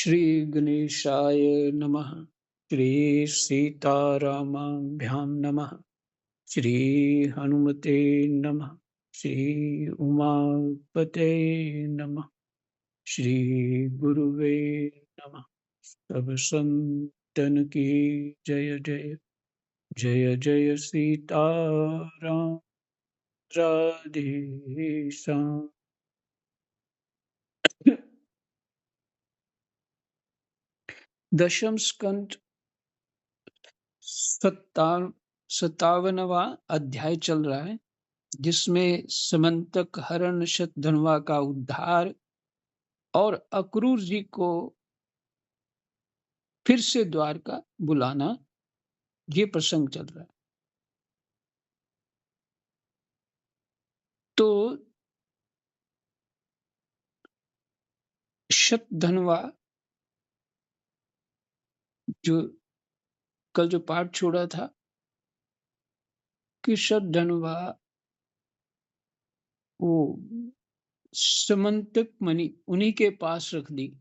श्री गणेशाय नमः। श्री सीतारामाभ्यां नमः। श्री हनुमते नमः। श्री उमापते नमः। श्री गुरुवे नमः। सब संतन की जय जय। जय जय सीताराम। राधे श्याम। दशम स्कंद 57वां अध्याय चल रहा है, जिसमें समंतक हरण शतधनवा का उद्धार और अक्रूर जी को फिर से द्वारका बुलाना, ये प्रसंग चल रहा है। तो शतधनवा जो कल जो पाठ छोड़ा था कि शतधनवा वो समंतक मणि उन्हीं के पास रख दी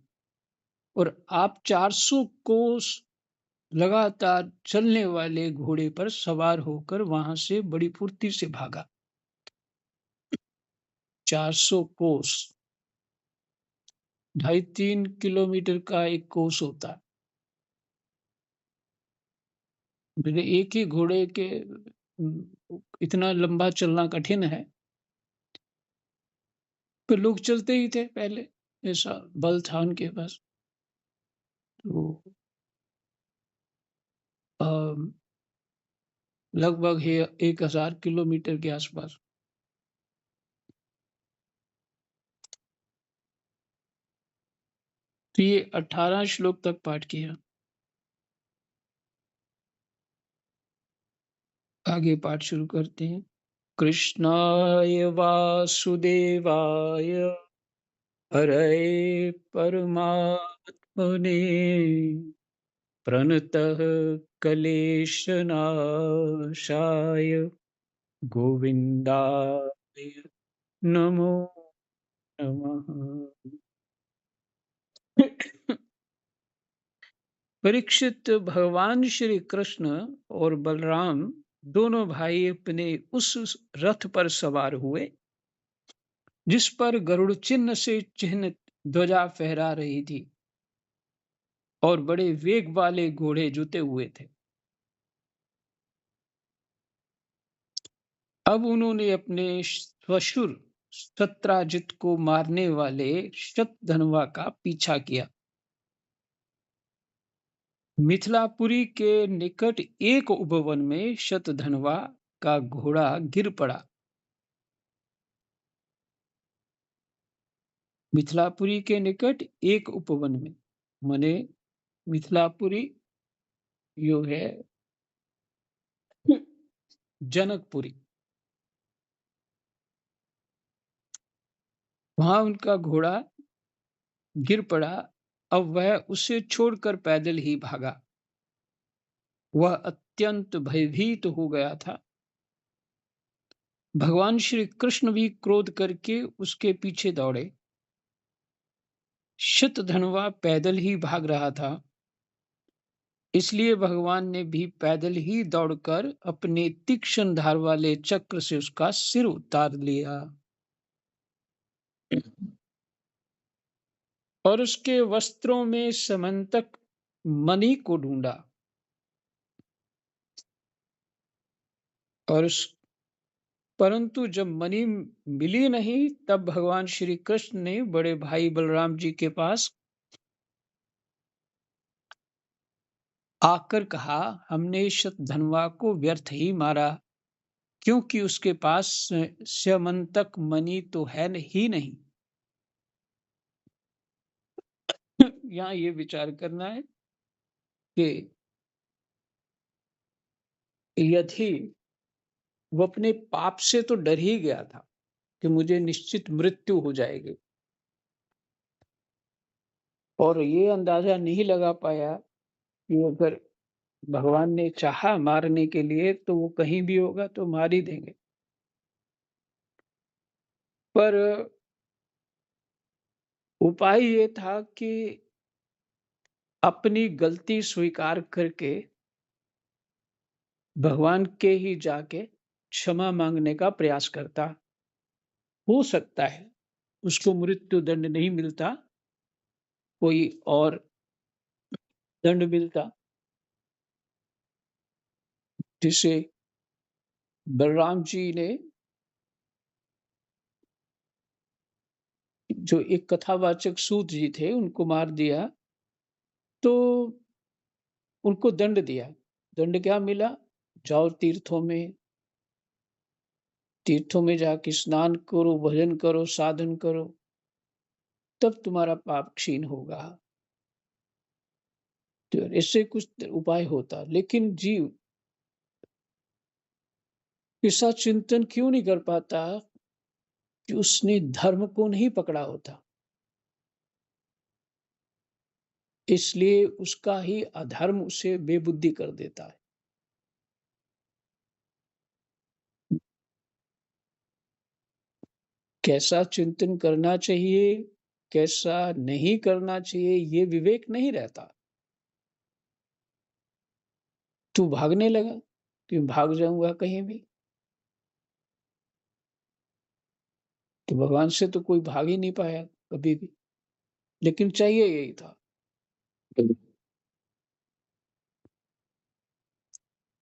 और आप 400 कोस लगातार चलने वाले घोड़े पर सवार होकर वहां से बड़ी फुर्ती से भागा। 400 कोस, 2.5-3 किलोमीटर का एक कोस होता है। मेरे एक ही घोड़े के इतना लंबा चलना कठिन है। तो लोग चलते ही थे पहले, ऐसा बल था उनके पास। तो लगभग है 1000 किलोमीटर के आसपास। तो ये 18 श्लोक तक पाठ किया। आगे पाठ शुरू करते हैं। कृष्णाय वासुदेवाय हरये परमात्मने प्रणतः क्लेशनाशाय गोविन्दाय नमो नमः। परीक्षित, भगवान श्री कृष्ण और बलराम दोनों भाई अपने उस रथ पर सवार हुए जिस पर गरुड़ चिन्ह से चिन्हित ध्वजा फहरा रही थी और बड़े वेग वाले घोड़े जुते हुए थे। अब उन्होंने अपने श्वशुर सत्राजित को मारने वाले शतधनवा का पीछा किया। मिथिलापुरी के निकट एक उपवन में शतधनवा का घोड़ा गिर पड़ा। मिथिलापुरी के निकट एक उपवन में माने मिथिलापुरी यो है जनकपुरी। वहां उनका घोड़ा गिर पड़ा। अब वह उसे छोड़कर पैदल ही भागा। वह अत्यंत भयभीत हो गया था। भगवान श्री कृष्ण भी क्रोध करके उसके पीछे दौड़े। शतधनवा पैदल ही भाग रहा था, इसलिए भगवान ने भी पैदल ही दौड़कर अपने तीक्ष्ण धार वाले चक्र से उसका सिर उतार लिया और उसके वस्त्रों में समंतक मणि को ढूंढा और उस परंतु जब मणि मिली नहीं, तब भगवान श्री कृष्ण ने बड़े भाई बलराम जी के पास आकर कहा, हमने शतधनवा को व्यर्थ ही मारा, क्योंकि उसके पास स्यमंतक मणि तो है ही नहीं। यहाँ ये विचार करना है कि यदि वो अपने पाप से तो डर ही गया था कि मुझे निश्चित मृत्यु हो जाएगी, और ये अंदाजा नहीं लगा पाया कि अगर भगवान ने चाहा मारने के लिए तो वो कहीं भी होगा तो मार ही देंगे। पर उपाय ये था कि अपनी गलती स्वीकार करके भगवान के ही जाके क्षमा मांगने का प्रयास करता। हो सकता है उसको मृत्यु दंड नहीं मिलता, कोई और दंड मिलता, जिसे बलराम जी ने जो एक कथावाचक सूत जी थे उनको मार दिया, तो उनको दंड दिया। दंड क्या मिला? जाओ तीर्थों में जाके स्नान करो, भजन करो, साधन करो, तब तुम्हारा पाप क्षीण होगा। तो इससे कुछ उपाय होता, लेकिन जीव ऐसा चिंतन क्यों नहीं कर पाता कि उसने धर्म को नहीं पकड़ा होता, इसलिए उसका ही अधर्म उसे बेबुद्धि कर देता है। कैसा चिंतन करना चाहिए, कैसा नहीं करना चाहिए, ये विवेक नहीं रहता। तू भागने लगा कि भाग जाऊंगा कहीं भी, तो भगवान से तो कोई भाग ही नहीं पाया कभी भी, लेकिन चाहिए यही था।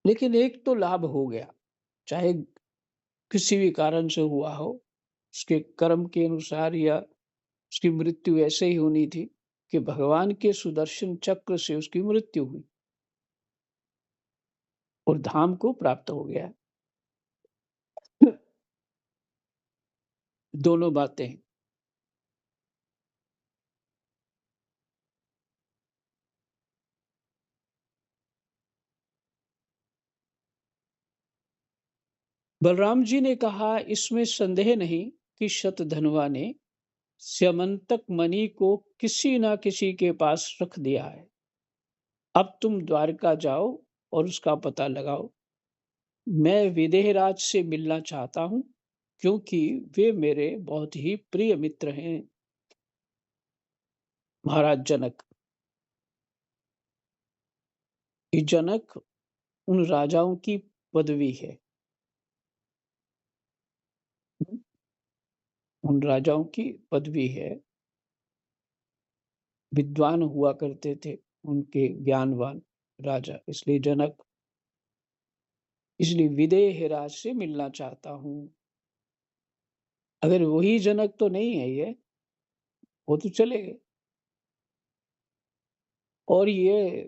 लेकिन एक तो लाभ हो गया, चाहे किसी भी कारण से हुआ हो, उसके कर्म के अनुसार या उसकी मृत्यु ऐसे ही होनी थी कि भगवान के सुदर्शन चक्र से उसकी मृत्यु हुई और धाम को प्राप्त हो गया। दोनों बातें हैं। बलराम जी ने कहा, इसमें संदेह नहीं कि शतधनवा ने स्यमंतक मणि को किसी ना किसी के पास रख दिया है। अब तुम द्वारका जाओ और उसका पता लगाओ। मैं विदेहराज से मिलना चाहता हूँ, क्योंकि वे मेरे बहुत ही प्रिय मित्र हैं। महाराज जनक, ये जनक उन राजाओं की पदवी है, उन राजाओं की पदवी है, विद्वान हुआ करते थे उनके ज्ञानवान राजा, इसलिए जनक, इसलिए विदेहराज से मिलना चाहता हूँ। अगर वही जनक तो नहीं है ये, वो तो चले गए। और ये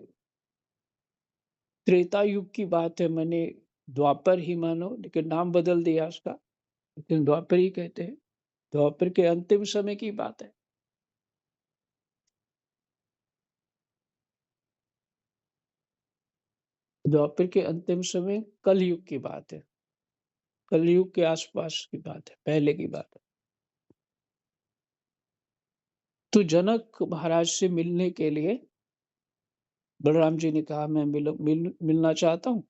त्रेता युग की बात है, मैंने द्वापर ही मानो, लेकिन नाम बदल दिया उसका, लेकिन द्वापर ही कहते हैं। द्वापर के अंतिम समय की बात है। द्वापर के अंतिम समय कलयुग की बात है, कलयुग के आसपास की बात है, पहले की बात है। तो जनक महाराज से मिलने के लिए बलराम जी ने कहा, मैं मिलना चाहता हूँ,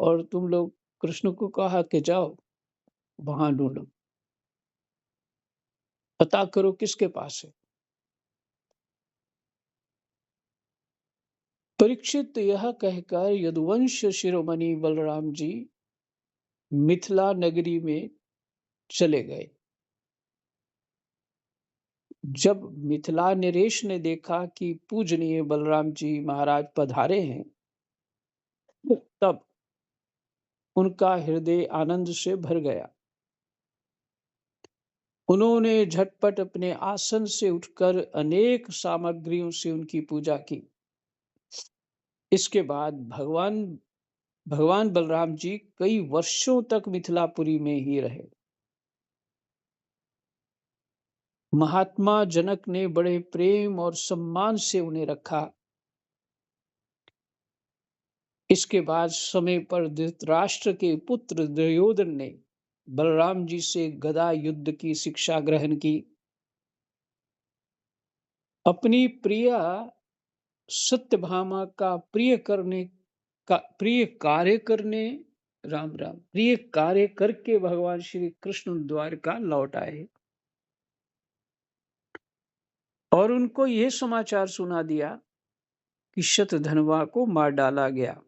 और तुम लोग कृष्ण को कहा कि जाओ वहां ढूंढो, पता करो किसके पास है। परीक्षित यह कहकर यदुवंश शिरोमणि बलराम जी मिथिला नगरी में चले गए। जब मिथिला नरेश ने देखा कि पूजनीय बलराम जी महाराज पधारे हैं, तब उनका हृदय आनंद से भर गया। उन्होंने झटपट अपने आसन से उठकर अनेक सामग्रियों से उनकी पूजा की। इसके बाद भगवान भगवान बलराम जी कई वर्षों तक मिथिलापुरी में ही रहे। महात्मा जनक ने बड़े प्रेम और सम्मान से उन्हें रखा। इसके बाद समय पर धृतराष्ट्र के पुत्र दुर्योधन ने बलराम जी से गदा युद्ध की शिक्षा ग्रहण की। अपनी प्रिया सत्यभामा का प्रिय कार्य करने, राम राम, प्रिय कार्य करके भगवान श्री कृष्ण द्वारका लौट आए और उनको यह समाचार सुना दिया कि शतधनवा को मार डाला गया,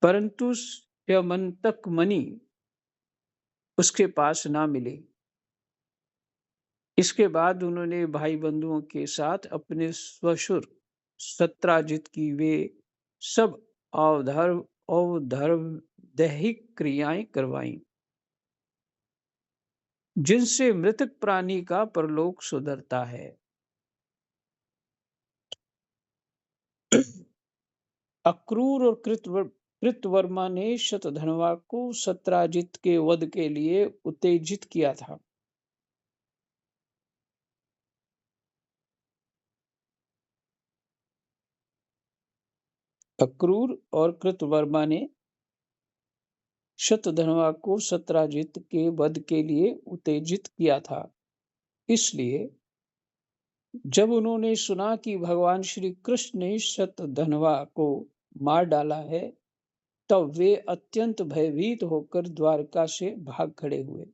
परंतु स्यमंतक मणि उसके पास ना मिले। इसके बाद उन्होंने भाई बंधुओं के साथ अपने ससुर सत्राजित की वे सब अवधर्व अवधर्व दैहिक क्रियाएं करवाईं, जिनसे मृतक प्राणी का परलोक सुधरता है। अक्रूर और कृतवर्मा ने शतधनवा को सत्राजित के वध के लिए उत्तेजित किया था। अक्रूर और कृतवर्मा ने शतधनवा को सत्राजित के वध के लिए उत्तेजित किया था। इसलिए जब उन्होंने सुना कि भगवान श्री कृष्ण ने शतधनवा को मार डाला है, तब वे अत्यंत भयभीत होकर द्वारका से भाग खड़े हुए।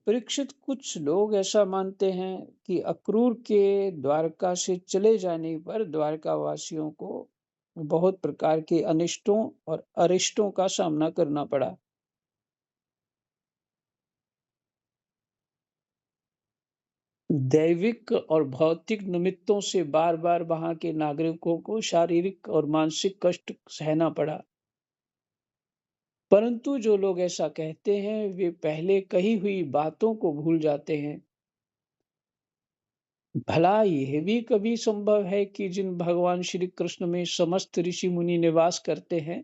परीक्षित, कुछ लोग ऐसा मानते हैं कि अक्रूर के द्वारका से चले जाने पर द्वारका वासियों को बहुत प्रकार के अनिष्टों और अरिष्टों का सामना करना पड़ा। दैविक और भौतिक निमित्तों से बार बार वहां के नागरिकों को शारीरिक और मानसिक कष्ट सहना पड़ा। परंतु जो लोग ऐसा कहते हैं वे पहले कही हुई बातों को भूल जाते हैं। भला यह भी कभी संभव है कि जिन भगवान श्री कृष्ण में समस्त ऋषि मुनि निवास करते हैं,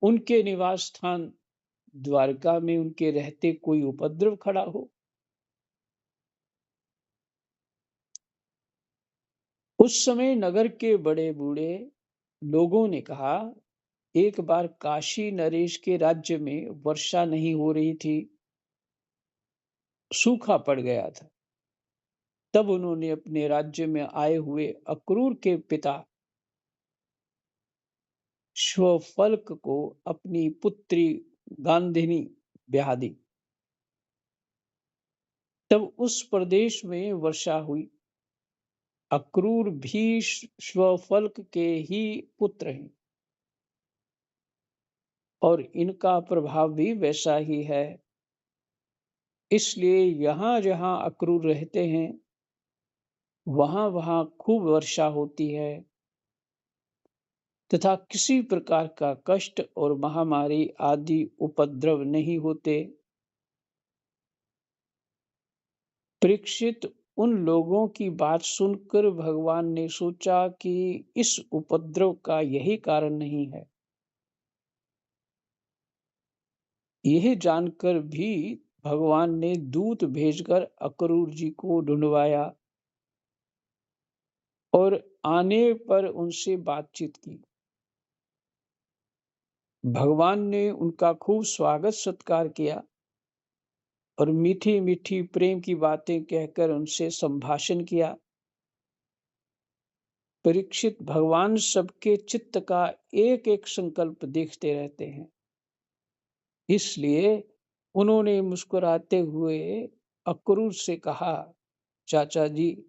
उनके निवास स्थान द्वारका में उनके रहते कोई उपद्रव खड़ा हो? उस समय नगर के बड़े बूढ़े लोगों ने कहा, एक बार काशी नरेश के राज्य में वर्षा नहीं हो रही थी, सूखा पड़ गया था। तब उन्होंने अपने राज्य में आए हुए अक्रूर के पिता श्वफल्क को अपनी पुत्री गांधिनी ब्याह दी। तब उस प्रदेश में वर्षा हुई। अक्रूर भी श्वफल्क के ही पुत्र हैं और इनका प्रभाव भी वैसा ही है। इसलिए यहाँ जहाँ अक्रूर रहते हैं, वहाँ वहाँ खूब वर्षा होती है तथा किसी प्रकार का कष्ट और महामारी आदि उपद्रव नहीं होते। परीक्षित, उन लोगों की बात सुनकर भगवान ने सोचा कि इस उपद्रव का यही कारण नहीं है। यह जानकर भी भगवान ने दूत भेजकर अक्रूर जी को ढूंढवाया और आने पर उनसे बातचीत की। भगवान ने उनका खूब स्वागत सत्कार किया और मीठी मीठी प्रेम की बातें कहकर उनसे संभाषण किया। परीक्षित, भगवान सबके चित्त का एक एक संकल्प देखते रहते हैं। इसलिए उन्होंने मुस्कुराते हुए अक्रूर से कहा, चाचा जी,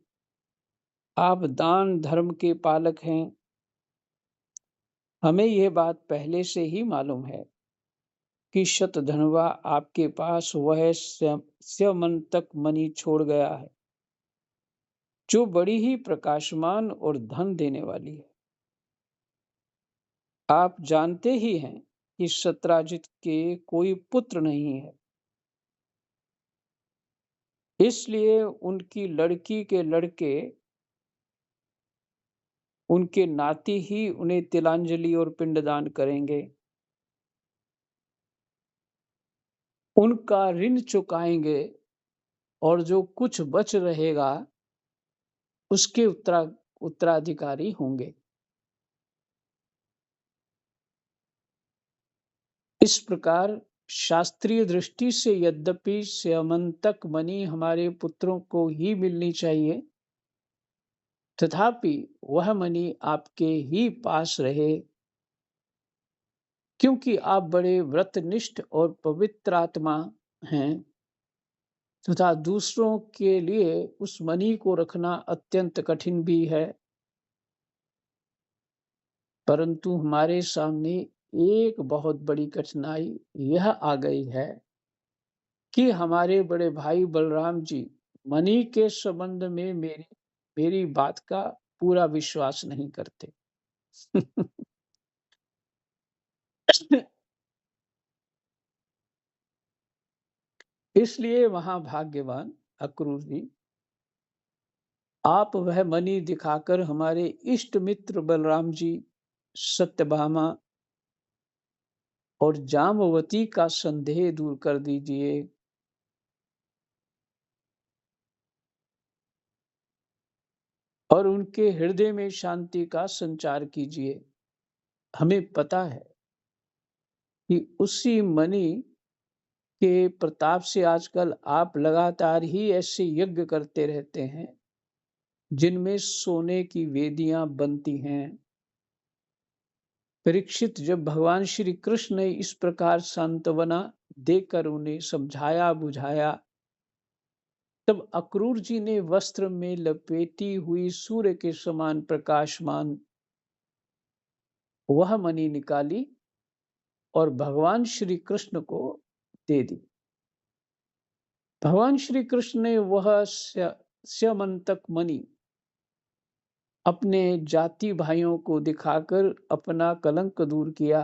आप दान धर्म के पालक हैं। हमें यह बात पहले से ही मालूम है कि शतधनवा आपके पास वह स्यमंतक मणि छोड़ गया है, जो बड़ी ही प्रकाशमान और धन देने वाली है। आप जानते ही हैं कि सत्राजित के कोई पुत्र नहीं है, इसलिए उनकी लड़की के लड़के, उनके नाती ही उन्हें तिलांजलि और पिंडदान करेंगे, उनका ऋण चुकाएंगे और जो कुछ बच रहेगा उसके उत्तराधिकारी होंगे। इस प्रकार शास्त्रीय दृष्टि से यद्यपि स्यमंतक मणि हमारे पुत्रों को ही मिलनी चाहिए, तथापि वह मणि आपके ही पास रहे, क्योंकि आप बड़े व्रतनिष्ठ और पवित्र आत्मा हैं। तथा दूसरों के लिए उस मणि को रखना अत्यंत कठिन भी है। परंतु हमारे सामने एक बहुत बड़ी कठिनाई यह आ गई है कि हमारे बड़े भाई बलराम जी मणि के संबंध में मेरी बात का पूरा विश्वास नहीं करते। इसलिए महाभाग्यवान अक्रूर जी, आप वह मणि दिखाकर हमारे इष्ट मित्र बलराम जी, सत्यभामा और जामवती का संदेह दूर कर दीजिए। और उनके हृदय में शांति का संचार कीजिए। हमें पता है कि उसी मणि के प्रताप से आजकल आप लगातार ही ऐसे यज्ञ करते रहते हैं जिनमें सोने की वेदियां बनती हैं। परीक्षित, जब भगवान श्री कृष्ण ने इस प्रकार सांत्वना देकर उन्हें समझाया बुझाया, तब अक्रूर जी ने वस्त्र में लपेटी हुई सूर्य के समान प्रकाशमान वह मणि निकाली और भगवान श्री कृष्ण को दे दी। भगवान श्री कृष्ण ने वह स्यमंतक मणि अपने जाति भाइयों को दिखाकर अपना कलंक दूर किया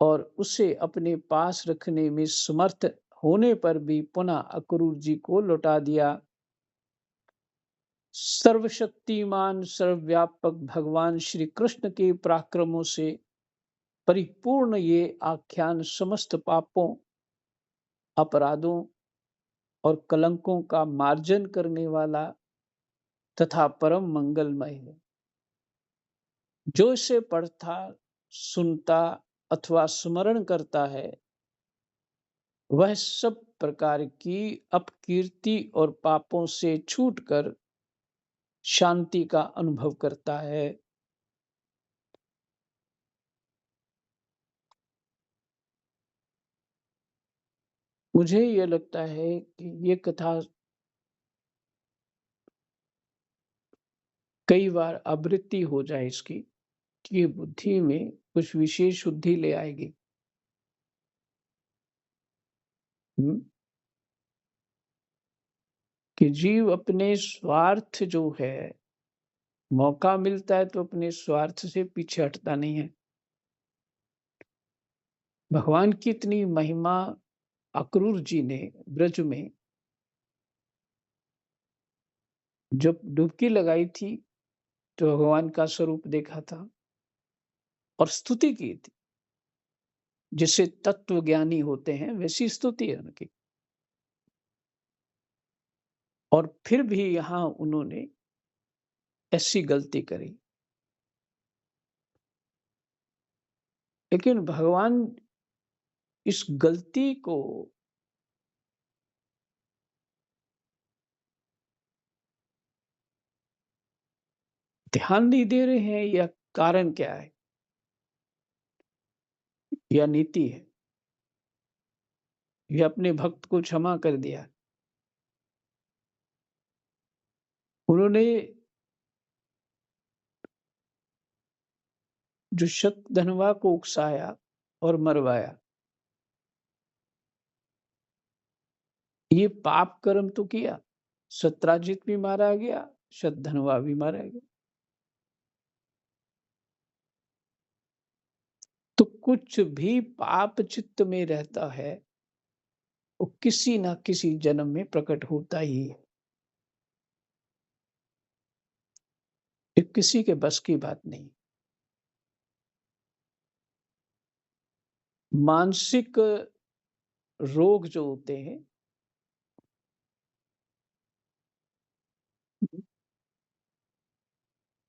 और उसे अपने पास रखने में समर्थ होने पर भी पुनः अक्रूर जी को लौटा दिया। सर्वशक्तिमान सर्वव्यापक भगवान श्री कृष्ण के पराक्रमों से परिपूर्ण ये आख्यान समस्त पापों, अपराधों और कलंकों का मार्जन करने वाला तथा परम मंगलमय है। जो इसे पढ़ता, सुनता अथवा स्मरण करता है, वह सब प्रकार की अपकीर्ति और पापों से छूटकर शांति का अनुभव करता है। मुझे यह लगता है कि ये कथा कई बार आवृत्ति हो जाए इसकी, कि ये बुद्धि में कुछ विशेष शुद्धि ले आएगी। कि जीव अपने स्वार्थ जो है, मौका मिलता है तो अपने स्वार्थ से पीछे हटता नहीं है। भगवान की इतनी महिमा अक्रूर जी ने ब्रज में जब डुबकी लगाई थी तो भगवान का स्वरूप देखा था और स्तुति की थी। जिसे तत्व ज्ञानी होते हैं वैसी स्तुति है उनकी। और फिर भी यहां उन्होंने ऐसी गलती करी। लेकिन भगवान इस गलती को ध्यान नहीं दे रहे हैं, या कारण क्या है, या नीति है, या अपने भक्त को क्षमा कर दिया। उन्होंने जो शतधनवा को उकसाया और मरवाया, ये पाप कर्म तो किया। सत्राजित भी मारा गया, शतधनवा भी मारा गया। तो कुछ भी पाप चित्त में रहता है, वो किसी ना किसी जन्म में प्रकट होता ही है। ये किसी के बस की बात नहीं। मानसिक रोग जो होते हैं,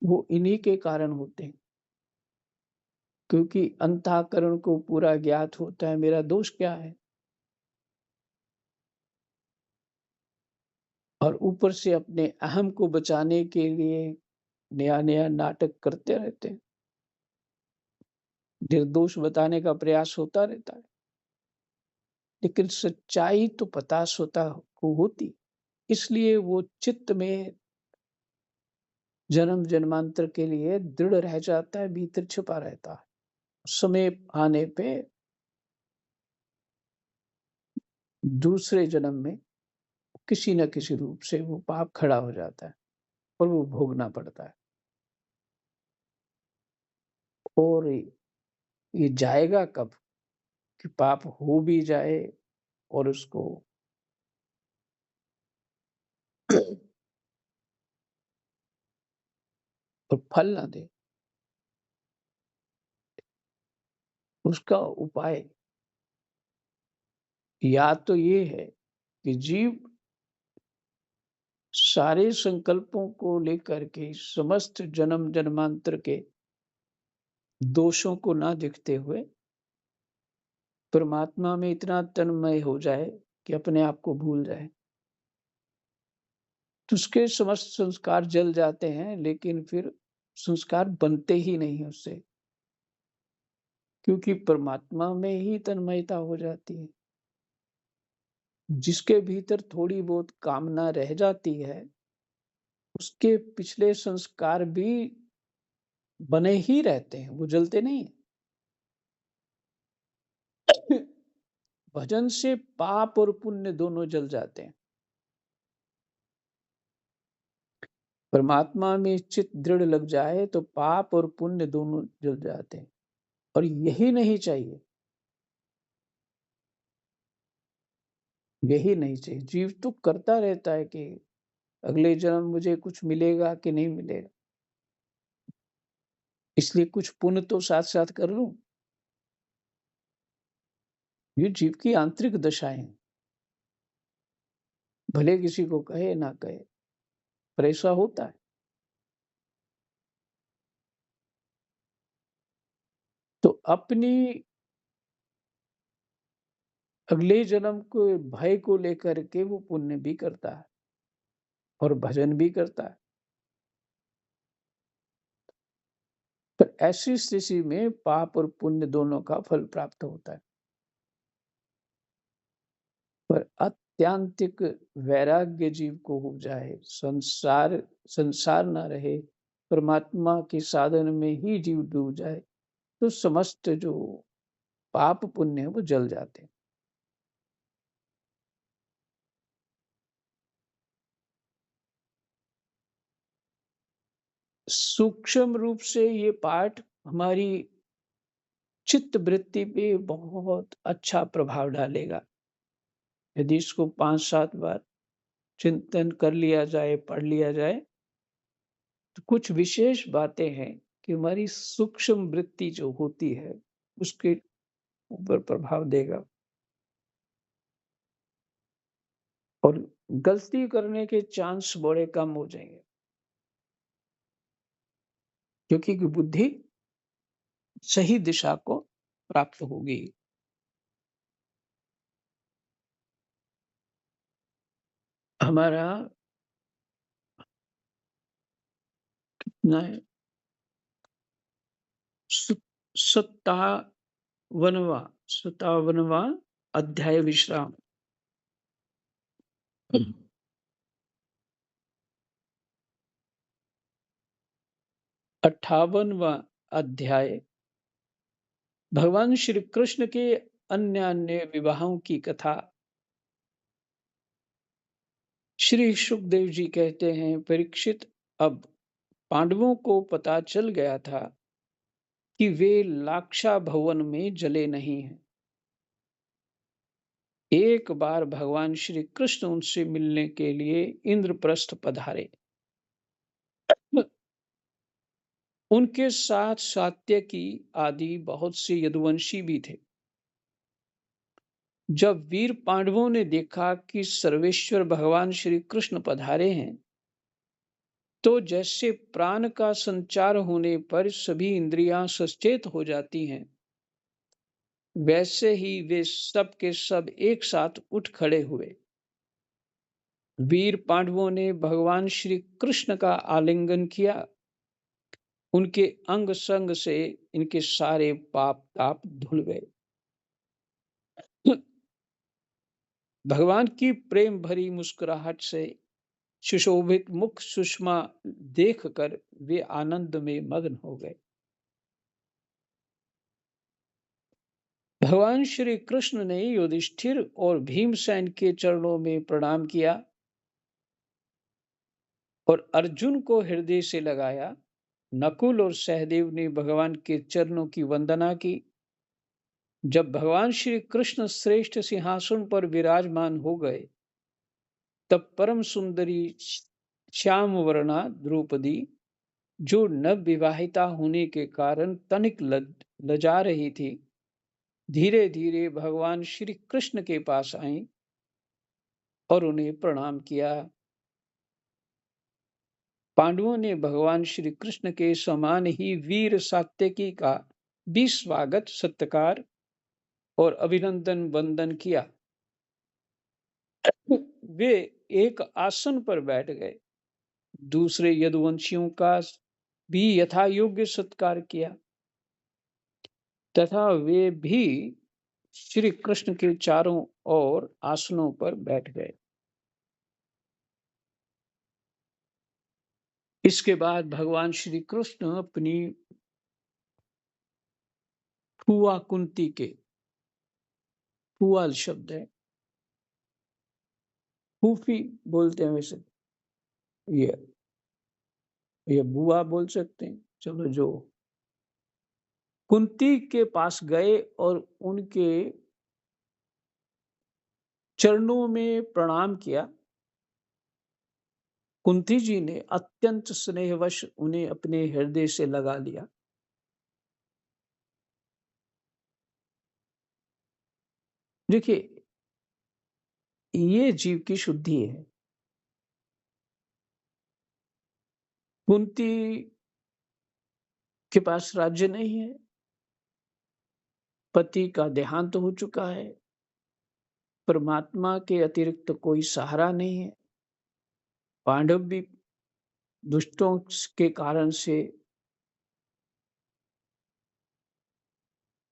वो इन्हीं के कारण होते हैं। क्योंकि अंतःकरण को पूरा ज्ञात होता है मेरा दोष क्या है, और ऊपर से अपने अहम को बचाने के लिए नया नया नाटक करते रहते हैं। निर्दोष बताने का प्रयास होता रहता है। लेकिन सच्चाई तो पता स्वतः को होती, इसलिए वो चित्त में जन्म जन्मांतर के लिए दृढ़ रह जाता है, भीतर छुपा रहता है। समय आने पे दूसरे जन्म में किसी न किसी रूप से वो पाप खड़ा हो जाता है और वो भोगना पड़ता है। और ये जाएगा कब कि पाप हो भी जाए और उसको और फल ना दे। उसका उपाय या तो ये है कि जीव सारे संकल्पों को लेकर के समस्त जन्म जन्मांतर के दोषों को ना देखते हुए परमात्मा में इतना तन्मय हो जाए कि अपने आप को भूल जाए। तो उसके समस्त संस्कार जल जाते हैं, लेकिन फिर संस्कार बनते ही नहीं उससे, क्योंकि परमात्मा में ही तन्मयता हो जाती है। जिसके भीतर थोड़ी बहुत कामना रह जाती है, उसके पिछले संस्कार भी बने ही रहते हैं, वो जलते नहीं है। भजन से पाप और पुण्य दोनों जल जाते हैं। परमात्मा में चित्त दृढ़ लग जाए तो पाप और पुण्य दोनों जल जाते हैं, और यही नहीं चाहिए। यही नहीं चाहिए। जीव तो करता रहता है कि अगले जन्म मुझे कुछ मिलेगा कि नहीं मिलेगा, इसलिए कुछ पुण्य तो साथ साथ कर लूं। ये जीव की आंतरिक दशाएं हैं, भले किसी को कहे ना कहे, पर ऐसा होता है। तो अपनी अगले जन्म को भय को लेकर के वो पुण्य भी करता है और भजन भी करता है। पर ऐसी स्थिति में पाप और पुण्य दोनों का फल प्राप्त होता है। पर अत्यांतिक वैराग्य जीव को हो जाए, संसार संसार ना रहे, परमात्मा के साधन में ही जीव डूब जाए, तो समस्त जो पाप पुण्य है वो जल जाते हैं। सूक्ष्म रूप से ये पाठ हमारी चित्त वृत्ति पे बहुत अच्छा प्रभाव डालेगा। यदि इसको 5-7 बार चिंतन कर लिया जाए, पढ़ लिया जाए, तो कुछ विशेष बातें हैं कि हमारी सूक्ष्म वृत्ति जो होती है, उसके ऊपर प्रभाव देगा और गलती करने के चांस बड़े कम हो जाएंगे, क्योंकि बुद्धि सही दिशा को प्राप्त होगी। हमारा कितना है, 57वां अध्याय विश्राम। 58वां अध्याय भगवान श्री कृष्ण के अन्य अन्य विवाहों की कथा। श्री सुखदेव जी कहते हैं, परीक्षित, अब पांडवों को पता चल गया था कि वे लाक्षा भवन में जले नहीं हैं। एक बार भगवान श्री कृष्ण उनसे मिलने के लिए इंद्रप्रस्थ पधारे। उनके साथ सात्यकी आदि बहुत से यदुवंशी भी थे। जब वीर पांडवों ने देखा कि सर्वेश्वर भगवान श्री कृष्ण पधारे हैं, तो जैसे प्राण का संचार होने पर सभी इंद्रियां सचेत हो जाती हैं, वैसे ही वे सब के सब एक साथ उठ खड़े हुए। वीर पांडवों ने भगवान श्री कृष्ण का आलिंगन किया। उनके अंग संग से इनके सारे पाप ताप धुल गए। भगवान की प्रेम भरी मुस्कुराहट से सुशोभित मुख सुषमा देखकर वे आनंद में मग्न हो गए। भगवान श्री कृष्ण ने युधिष्ठिर और भीमसेन के चरणों में प्रणाम किया और अर्जुन को हृदय से लगाया। नकुल और सहदेव ने भगवान के चरणों की वंदना की। जब भगवान श्री कृष्ण श्रेष्ठ सिंहासन पर विराजमान हो गए, तब परम सुंदरी श्याम वर्णा द्रौपदी, जो नव विवाहिता होने के कारण तनिक लजा रही थी, धीरे धीरे भगवान श्री कृष्ण के पास आई और उन्हें प्रणाम किया। पांडवों ने भगवान श्री कृष्ण के समान ही वीर सात्यकी का भी स्वागत सत्कार और अभिनंदन वंदन किया। वे एक आसन पर बैठ गए। दूसरे यदुवंशियों का भी यथा योग्य सत्कार किया तथा वे भी श्री कृष्ण के चारों ओर आसनों पर बैठ गए। इसके बाद भगवान श्री कृष्ण अपनी फुआ कुंती के, फुआ शब्द है, फूफी बोलते हैं वैसे, ये बुआ बोल सकते हैं, चलो जो, कुंती के पास गए और उनके चरणों में प्रणाम किया। कुंती जी ने अत्यंत स्नेहवश उन्हें अपने हृदय से लगा लिया। देखिए, ये जीव की शुद्धि है। कुंती के पास राज्य नहीं है, पति का देहांत हो चुका है, परमात्मा के अतिरिक्त कोई सहारा नहीं है। पांडव भी दुष्टों के कारण से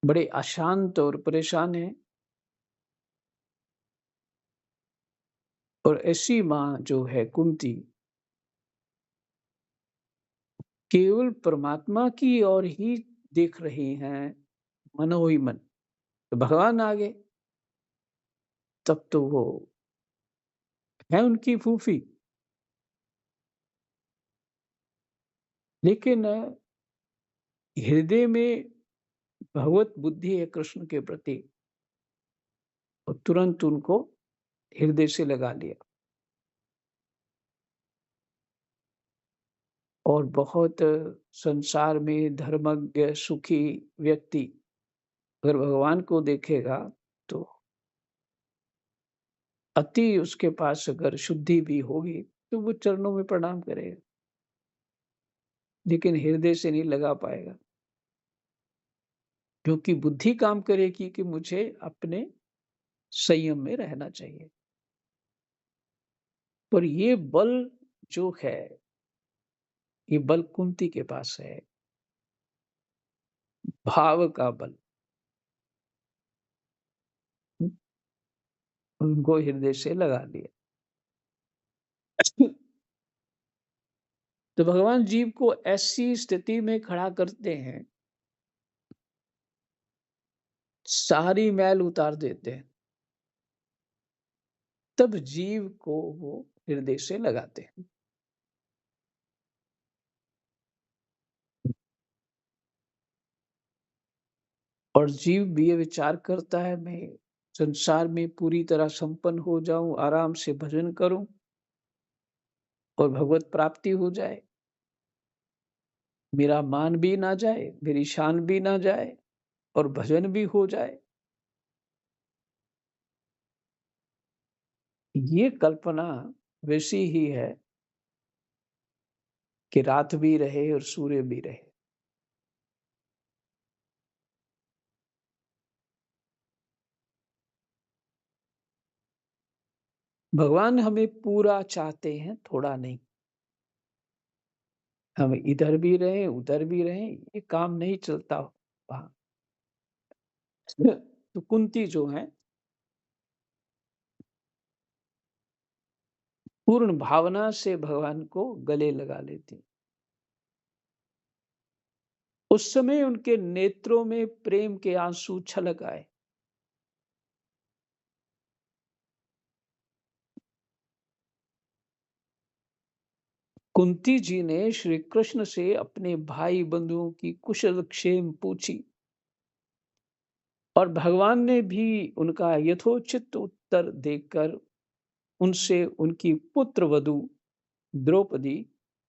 बड़े अशांत और परेशान हैं। और ऐसी माँ जो है कुंती, केवल परमात्मा की ओर ही देख रही हैं, मनो ही मन। तो भगवान आ गए, तब तो वो है उनकी फूफी। लेकिन हृदय में भगवत बुद्धि है कृष्ण के प्रति, और तुरंत उनको हृदय से लगा लिया। और बहुत संसार में धर्मज्ञ सुखी व्यक्ति अगर भगवान को देखेगा, तो अति उसके पास अगर शुद्धि भी होगी, तो वो चरणों में प्रणाम करेगा, लेकिन हृदय से नहीं लगा पाएगा। क्योंकि बुद्धि काम करेगी कि मुझे अपने संयम में रहना चाहिए। पर ये बल जो है, ये बल कुंती के पास है, भाव का बल। उनको हृदय से लगा लिया। तो भगवान जीव को ऐसी स्थिति में खड़ा करते हैं, सारी मैल उतार देते हैं, तब जीव को वो हृदय से लगाते हैं। और जीव भी ये विचार करता है, मैं संसार में पूरी तरह संपन्न हो जाऊं, आराम से भजन करूं और भगवत प्राप्ति हो जाए, मेरा मान भी ना जाए, मेरी शान भी ना जाए, और भजन भी हो जाए। ये कल्पना वैसी ही है कि रात भी रहे और सूर्य भी रहे। भगवान हमें पूरा चाहते हैं, थोड़ा नहीं। हम इधर भी रहें, उधर भी रहें, ये काम नहीं चलता वहां। तो कुंती जो है, पूर्ण भावना से भगवान को गले लगा लेती। उस समय उनके नेत्रों में प्रेम के आंसू छलक आए। कुंती जी ने श्री कृष्ण से अपने भाई बंधुओं की कुशल क्षेम पूछी और भगवान ने भी उनका यथोचित उत्तर देकर उनसे उनकी पुत्र वधू द्रौपदी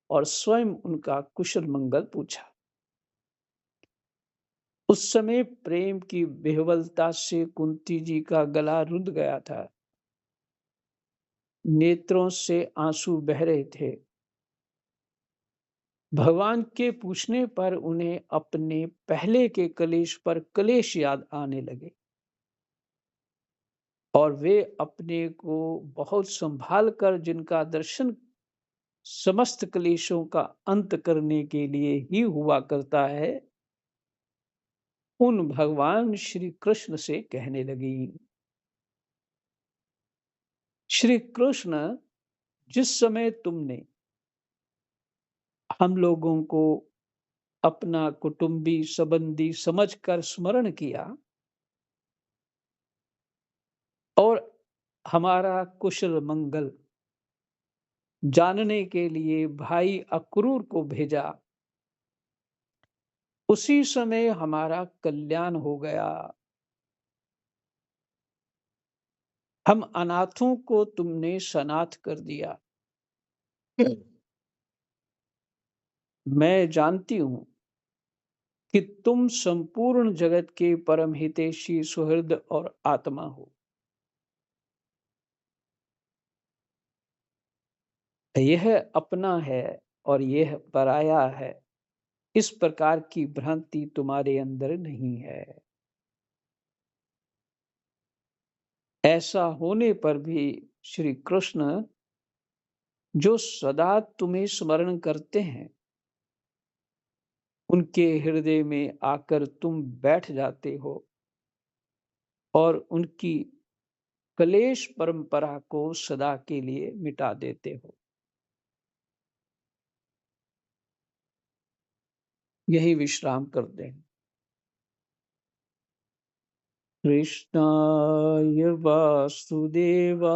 और स्वयं उनका कुशल मंगल पूछा। उस समय प्रेम की विह्वलता से कुंती जी का गला रुंध गया था। नेत्रों से आंसू बह रहे थे। भगवान के पूछने पर उन्हें अपने पहले के कलेश पर कलेश याद आने लगे और वे अपने को बहुत संभाल कर, जिनका दर्शन समस्त क्लेशों का अंत करने के लिए ही हुआ करता है, उन भगवान श्री कृष्ण से कहने लगी। श्री कृष्ण, जिस समय तुमने हम लोगों को अपना कुटुंबी संबंधी समझकर स्मरण किया और हमारा कुशल मंगल जानने के लिए भाई अक्रूर को भेजा, उसी समय हमारा कल्याण हो गया। हम अनाथों को तुमने सनाथ कर दिया। मैं जानती हूं कि तुम संपूर्ण जगत के परम हितैषी सुहृद और आत्मा हो। यह अपना है और यह पराया है, इस प्रकार की भ्रांति तुम्हारे अंदर नहीं है। ऐसा होने पर भी श्री कृष्ण, जो सदा तुम्हें स्मरण करते हैं, उनके हृदय में आकर तुम बैठ जाते हो और उनकी कलेश परंपरा को सदा के लिए मिटा देते हो। यही विश्राम करते हैं। कृष्णाय वासुदेवा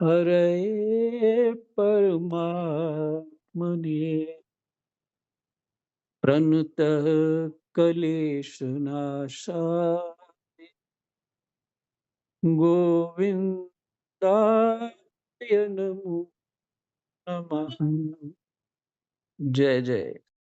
हरे परमात्मने प्रणतः क्लेशनाशाय गोविंदाय नमो नमः। जय जय।